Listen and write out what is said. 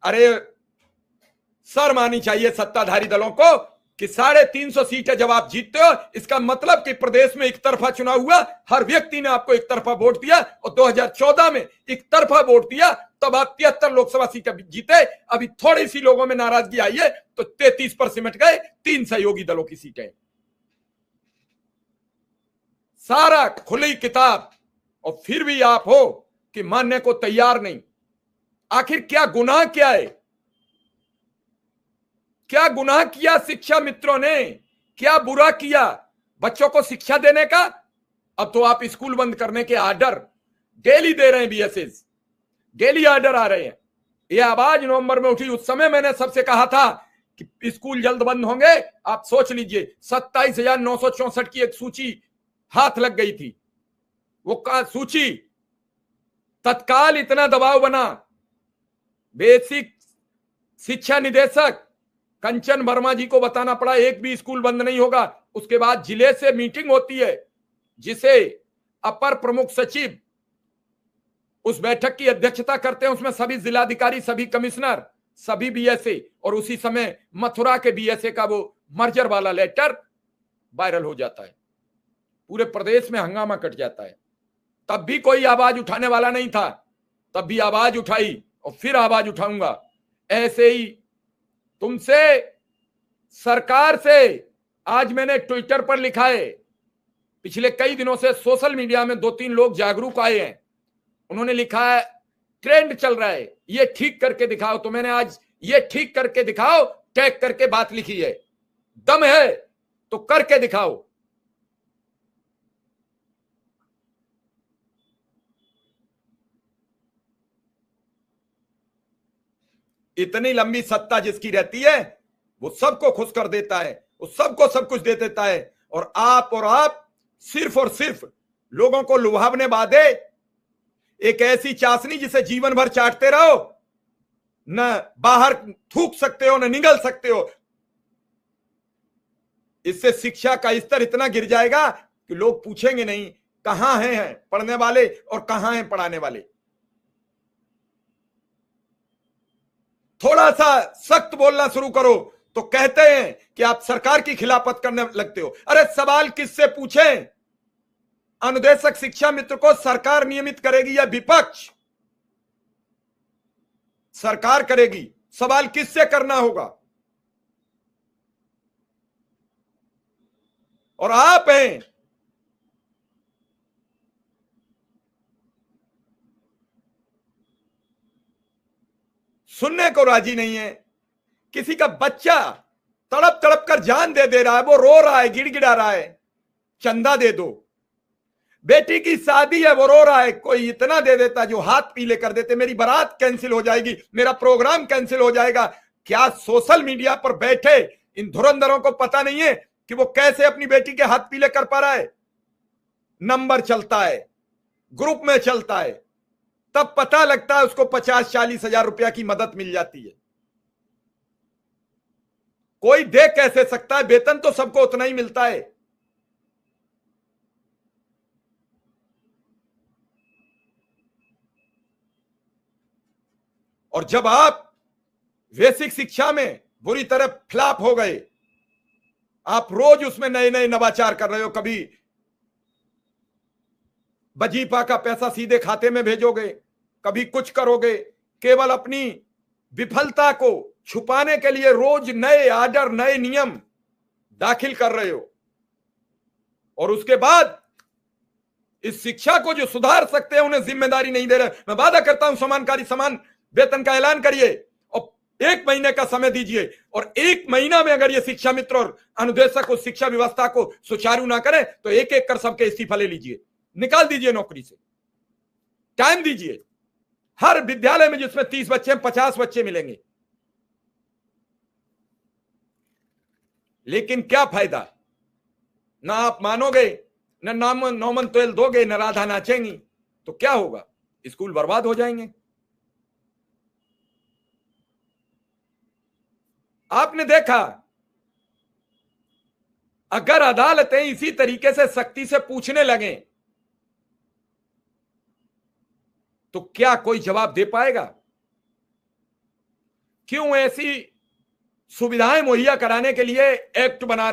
अरे शर्म आनी चाहिए सत्ताधारी दलों को कि 350 सीटें जब आप जीतते हो, इसका मतलब कि प्रदेश में एक तरफा चुनाव हुआ, हर व्यक्ति ने आपको एक तरफा वोट दिया, और 2014 में एक तरफा वोट दिया, तब आप 73 लोकसभा सीटें जीते। अभी थोड़ी सी लोगों में नाराजगी आई है तो 33 पर सिमट गए, 3 सहयोगी दलों की सीटें। सारा खुली किताब, और फिर भी आप हो कि मानने को तैयार नहीं। आखिर क्या गुनाह क्या है? क्या गुनाह किया शिक्षा मित्रों ने? क्या बुरा किया बच्चों को शिक्षा देने का? अब तो आप स्कूल बंद करने के आर्डर डेली दे रहे हैं, बीएसएस डेली आर्डर आ रहे हैं। यह आवाज नवंबर में उठी, उस समय मैंने सबसे कहा था कि स्कूल जल्द बंद होंगे। आप सोच लीजिए, 27,964 की एक सूची हाथ लग गई थी। वो सूची तत्काल इतना दबाव बना, बेसिक शिक्षा निदेशक कंचन वर्मा जी को बताना पड़ा एक भी स्कूल बंद नहीं होगा। उसके बाद जिले से मीटिंग होती है, जिसे अपर प्रमुख सचिव उस बैठक की अध्यक्षता करते हैं। उसमें सभी जिलाधिकारी, सभी कमिश्नर, सभी बीएसए, और उसी समय मथुरा के बीएसए का वो मर्जर वाला लेटर वायरल हो जाता है। पूरे प्रदेश में हंगामा कट जाता है। तब भी कोई आवाज उठाने वाला नहीं था, तब भी आवाज उठाई और फिर आवाज उठाऊंगा। ऐसे ही तुमसे, सरकार से, आज मैंने ट्विटर पर लिखा है, पिछले कई दिनों से सोशल मीडिया में 2-3 लोग जागरूक आए हैं। उन्होंने लिखा है ट्रेंड चल रहा है, ये ठीक करके दिखाओ। तो मैंने आज ये ठीक करके दिखाओ टैग करके बात लिखी है। दम है तो करके दिखाओ। इतनी लंबी सत्ता जिसकी रहती है, वो सबको खुश कर देता है, वो सबको सब कुछ दे देता है। और आप सिर्फ और सिर्फ लोगों को लुभावने वादे, एक ऐसी चाशनी जिसे जीवन भर चाटते रहो, न बाहर थूक सकते हो न निगल सकते हो। इससे शिक्षा का स्तर इतना गिर जाएगा कि लोग पूछेंगे नहीं कहां हैं पढ़ने वाले और कहां हैं पढ़ाने वाले। थोड़ा सा सख्त बोलना शुरू करो तो कहते हैं कि आप सरकार की खिलाफत करने लगते हो। अरे सवाल किससे पूछें? अनुदेशक शिक्षा मित्र को सरकार नियमित करेगी या विपक्ष? सरकार करेगी। सवाल किससे करना होगा? और आप हैं। सुनने को राजी नहीं है। किसी का बच्चा तड़प तड़प कर जान दे रहा है, वो रो रहा है, गिड़गिड़ा रहा है, चंदा दे दो। बेटी की शादी है, वो रो रहा है, कोई इतना दे देता जो हाथ पीले कर देते, मेरी बारात कैंसिल हो जाएगी, मेरा प्रोग्राम कैंसिल हो जाएगा। क्या सोशल मीडिया पर बैठे इन धुरंधरों को पता नहीं है कि वो कैसे अपनी बेटी के हाथ पीले कर पा रहा है? नंबर चलता है, ग्रुप में चलता है, तब पता लगता है उसको 50-40 हजार रुपया की मदद मिल जाती है। कोई दे कैसे सकता है? वेतन तो सबको उतना ही मिलता है। और जब आप बेसिक शिक्षा में बुरी तरह फ्लॉप हो गए, आप रोज उसमें नए नए नवाचार कर रहे हो, कभी वजीफा का पैसा सीधे खाते में भेजोगे, कभी कुछ करोगे, केवल अपनी विफलता को छुपाने के लिए रोज नए आर्डर, नए नियम दाखिल कर रहे हो। और उसके बाद इस शिक्षा को जो सुधार सकते हैं उन्हें जिम्मेदारी नहीं दे रहे। मैं वादा करता हूं समानकारी समान वेतन का ऐलान करिए और 1 महीने का समय दीजिए, और 1 महीना में अगर ये शिक्षा मित्र और अनुदेशक उस शिक्षा व्यवस्था को सुचारू ना करें तो एक एक कर सबके इस्तीफा ले लीजिए, निकाल दीजिए नौकरी से। टाइम दीजिए। हर विद्यालय में जिसमें 30 बच्चे 50 बच्चे मिलेंगे। लेकिन क्या फायदा? ना आप मानोगे, न नौमन तेल दोगे, न राधा नाचेंगी, तो क्या होगा? स्कूल बर्बाद हो जाएंगे। आपने देखा, अगर अदालतें इसी तरीके से सख्ती से पूछने लगे तो क्या कोई जवाब दे पाएगा? क्यों ऐसी सुविधाएं मुहैया कराने के लिए एक्ट बना